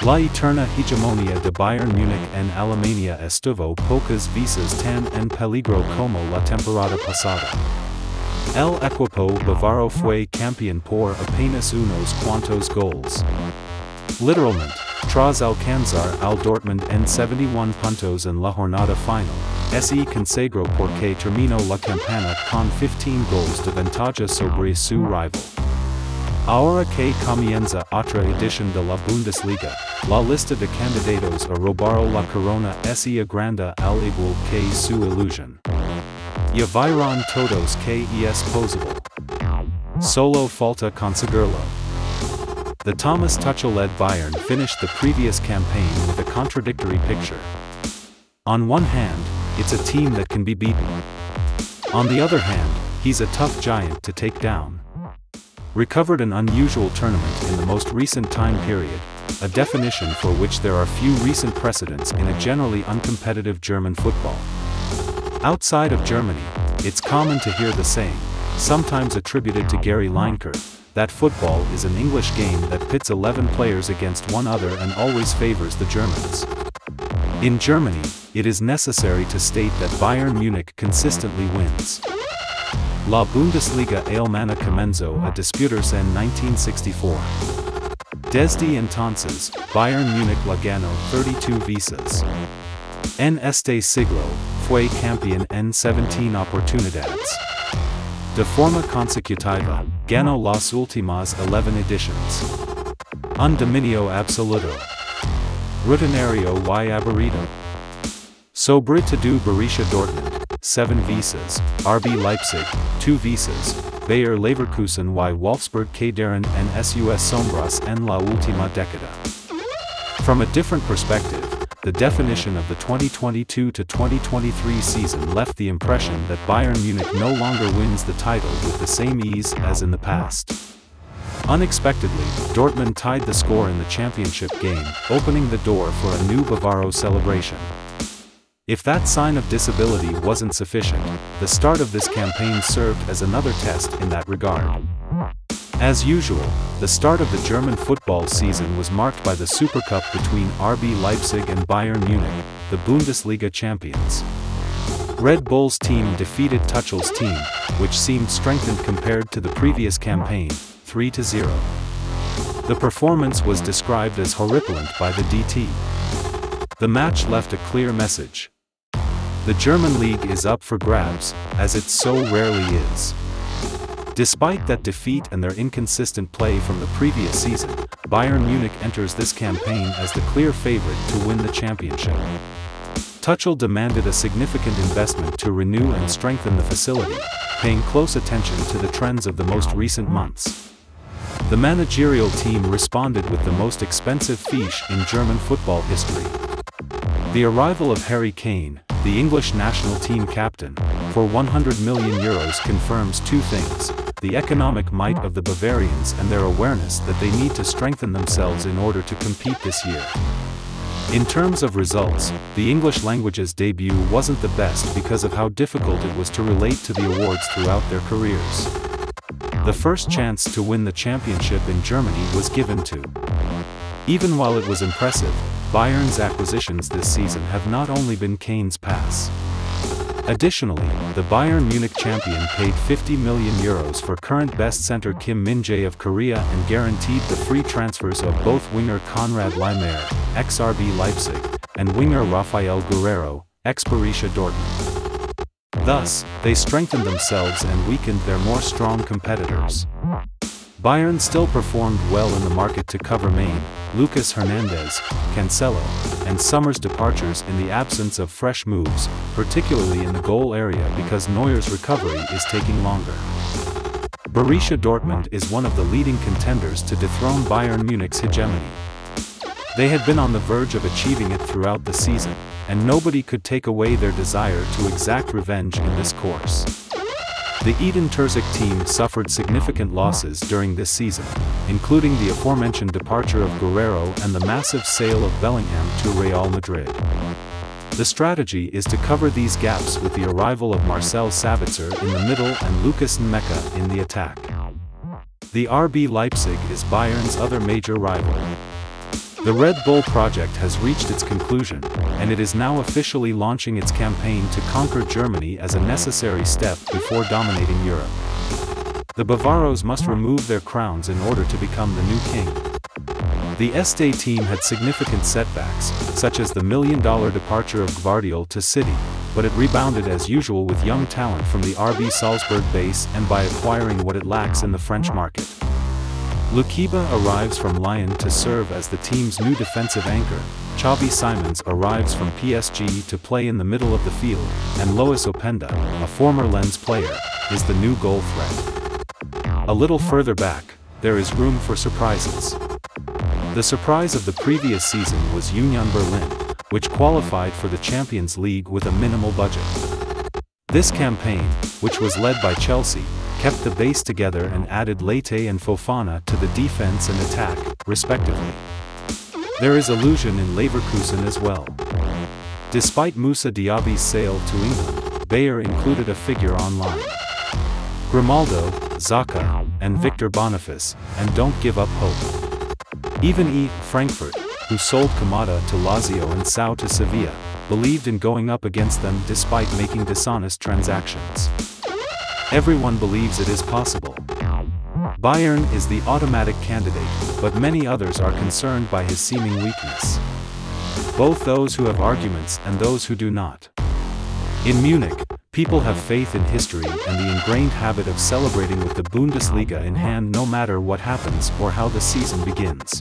La eterna hegemonia de Bayern Munich en Alemania estuvo pocas veces tan en peligro como la temporada pasada. El equipo bávaro fue campeón por apenas unos cuantos goles. Literalmente, tras alcanzar al Dortmund en 71 puntos en la jornada final, se consagro porque terminó la campaña con 15 goles de ventaja sobre su rival. Ahora que comienza otra edición de la Bundesliga, la lista de candidatos a robar la corona se agranda al igual que su ilusión. Ya vieron todos que es posible. Solo falta conseguirlo. The Thomas Tuchel-led Bayern finished the previous campaign with a contradictory picture. On one hand, it's a team that can be beaten. On the other hand, he's a tough giant to take down. Recovered an unusual tournament in the most recent time period, a definition for which there are few recent precedents in a generally uncompetitive German football. Outside of Germany, it's common to hear the saying, sometimes attributed to Gary Lineker, that football is an English game that pits 11 players against one other and always favors the Germans. In Germany, it is necessary to state that Bayern Munich consistently wins. La Bundesliga alemana comenzó a disputarse en 1964. Desde entonces, Bayern Munich la ganó 32 veces. En este siglo, fue campeón en 17 oportunidades. De forma consecutiva, ganó las últimas 11 ediciones. Un dominio absoluto. Rutinario y aburrido. Sobre todo Borussia Dortmund, 7 veces, RB Leipzig, 2 veces, Bayer Leverkusen y Wolfsburg quedaron en sus sombras en la última década. From a different perspective, the definition of the 2022-2023 season left the impression that Bayern Munich no longer wins the title with the same ease as in the past. Unexpectedly, Dortmund tied the score in the championship game, opening the door for a new Bavaro celebration. If that sign of disability wasn't sufficient, the start of this campaign served as another test in that regard. As usual, the start of the German football season was marked by the Supercup between RB Leipzig and Bayern Munich, the Bundesliga champions. Red Bull's team defeated Tuchel's team, which seemed strengthened compared to the previous campaign, 3-0. The performance was described as horripilant by the DT. The match left a clear message. The German league is up for grabs, as it so rarely is. Despite that defeat and their inconsistent play from the previous season, Bayern Munich enters this campaign as the clear favorite to win the championship. Tuchel demanded a significant investment to renew and strengthen the facility, paying close attention to the trends of the most recent months. The managerial team responded with the most expensive fiche in German football history. The arrival of Harry Kane, the English national team captain, for €100 million confirms two things: the economic might of the Bavarians and their awareness that they need to strengthen themselves in order to compete this year. In terms of results, the English language's debut wasn't the best because of how difficult it was to relate to the awards throughout their careers. The first chance to win the championship in Germany was given to. Even while it was impressive, Bayern's acquisitions this season have not only been Kane's pass. Additionally, the Bayern Munich champion paid €50 million for current best center Kim Min-jae of Korea and guaranteed the free transfers of both winger Konrad Laimer, ex-RB Leipzig, and winger Rafael Guerreiro, ex-Borussia Dortmund. Thus, they strengthened themselves and weakened their more strong competitors. Bayern still performed well in the market to cover Maine, Lucas Hernandez, Cancelo, and Sommer's departures in the absence of fresh moves, particularly in the goal area because Neuer's recovery is taking longer. Borussia Dortmund is one of the leading contenders to dethrone Bayern Munich's hegemony. They had been on the verge of achieving it throughout the season, and nobody could take away their desire to exact revenge in this course. The Edin Terzic team suffered significant losses during this season, including the aforementioned departure of Guerreiro and the massive sale of Bellingham to Real Madrid. The strategy is to cover these gaps with the arrival of Marcel Sabitzer in the middle and Lucas Nmeka in the attack. The RB Leipzig is Bayern's other major rival. The Red Bull project has reached its conclusion, and it is now officially launching its campaign to conquer Germany as a necessary step before dominating Europe. The Bavaros must remove their crowns in order to become the new king. The Este team had significant setbacks, such as the $1 million departure of Gvardiol to City, but it rebounded as usual with young talent from the RB Salzburg base and by acquiring what it lacks in the French market. Lukiba arrives from Lyon to serve as the team's new defensive anchor, Xavi Simons arrives from PSG to play in the middle of the field, and Lois Openda, a former Lens player, is the new goal threat. A little further back, there is room for surprises. The surprise of the previous season was Union Berlin, which qualified for the Champions League with a minimal budget. This campaign, which was led by Chelsea, kept the base together and added Leite and Fofana to the defense and attack, respectively. There is illusion in Leverkusen as well. Despite Moussa Diaby's sale to England, Bayer included a figure online. Grimaldo, Xhaka, and Victor Boniface, and don't give up hope. Even E. Frankfurt, who sold Kamada to Lazio and Sao to Sevilla, believed in going up against them despite making dishonest transactions. Everyone believes it is possible. Bayern is the automatic candidate, but many others are concerned by his seeming weakness. Both those who have arguments and those who do not. In Munich, people have faith in history and the ingrained habit of celebrating with the Bundesliga in hand no matter what happens or how the season begins.